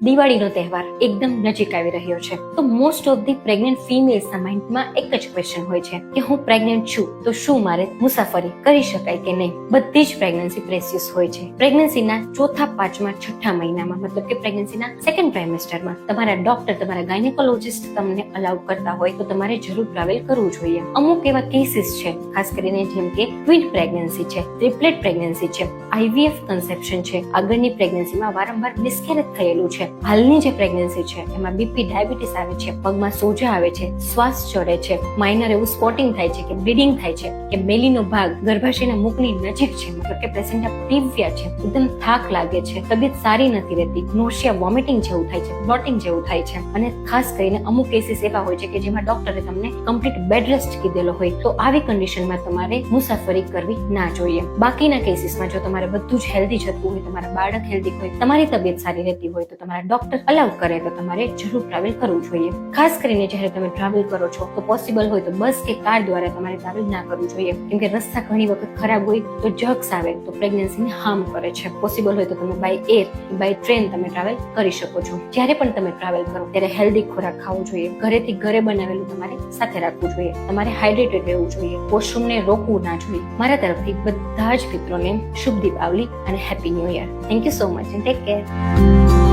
દિવાળીનો તહેવાર એકદમ નજીક આવી રહ્યો છે, તો મોસ્ટ ઓફ ધી પ્રેગ્નન્ટ ફિમેલ્સના માઇન્ડમાં એક જ ક્વેશ્ચન હોય છે કે હું પ્રેગ્નન્ટ છું તો શું મારે મુસાફરી કરી શકાય કે નહીં. બધી જ પ્રેગ્નન્સી પ્રેસિયસ હોય છે. પ્રેગ્નન્સીના ચોથા, પાંચમા, છઠ્ઠા મહિનામાં, મતલબ કે પ્રેગ્નન્સીના સેકન્ડ ટ્રાઇમેસ્ટરમાં તમારા ડોક્ટર, તમારા ગાયનેકોલોજીસ્ટ તમને અલાઉ કરતા હોય તો તમારે જરૂર ટ્રાવેલ કરવું જોઈએ. અમુક એવા કેસીસ છે, ખાસ કરીને જેમ કે ટ્વિન પ્રેગ્નન્સી છે, ટ્રિપલેટ પ્રેગ્નન્સી છે, IVF કન્સેપ્શન છે, આગળની પ્રેગ્નન્સીમાં વારંવાર મિસકેરેજ થયેલું છે, હાલની જે પ્રેગ્નન્સી છે એમાં બીપી, ડાયાબિટીસ આવે છે, પગમાં સોજા આવે છે, શ્વાસ ચડે છે, માઇનર એવું સ્પોટિંગ થાય છે કે બ્લીડિંગ થાય છે, કે બેલીનો ભાગ ગર્ભાશયના મુખની નજીક છે, મતલબ કે પ્લેસેન્ટા પ્રીવિયા છે, એકદમ થાક લાગે છે, તબિયત સારી નથી રહેતી, નોશિયા, વોમિટિંગ જેવું થાય છે, બ્લોટિંગ જેવું થાય છે, અને ખાસ કરીને અમુક કેસીસ એવા હોય છે કે જેમાં ડોક્ટરે તમને કમ્પ્લીટ બેડ રેસ્ટ કીધેલો હોય, તો આવી કન્ડિશનમાં તમારે મુસાફરી કરવી ના જોઈએ. બાકીના કેસીસમાં જો તમારે બધું જ હેલ્ધી જતું હોય, તમારા બાળક હેલ્ધી હોય, તમારી તબિયત સારી રહેતી હોય, તો તમારા ડોક્ટર અલાઉ કરે તો તમારે જરૂર ટ્રાવેલ કરવું જોઈએ. ખાસ કરીને જ્યારે તમે ટ્રાવેલ કરો છો તો પોસિબલ હોય તો બસ કે કાર દ્વારા તમારે ટ્રાવેલ ના કરવું જોઈએ, કેમ કે રસ્તા ઘણી વખત ખરાબ હોય તો જગ્સ આવે તો પ્રેગ્નન્સીને હાર્મ કરે છે. પોસિબલ હોય તો તમે બાય એર, બાય ટ્રેન તમે ટ્રાવેલ કરી શકો છો. જ્યારે પણ તમે ટ્રાવેલ કરો ત્યારે હેલ્ધી ખોરાક ખાવો જોઈએ, ઘરેથી ઘરે બનાવેલું તમારે સાથે રાખવું જોઈએ, તમારે હાઇડ્રેટેડ રહેવું જોઈએ, વોશરૂમને રોકવું ના જોઈએ. મારા તરફથી બધા જ મિત્રોને શુભ દીપાવલી અને happy new year. Thank you so much and take care.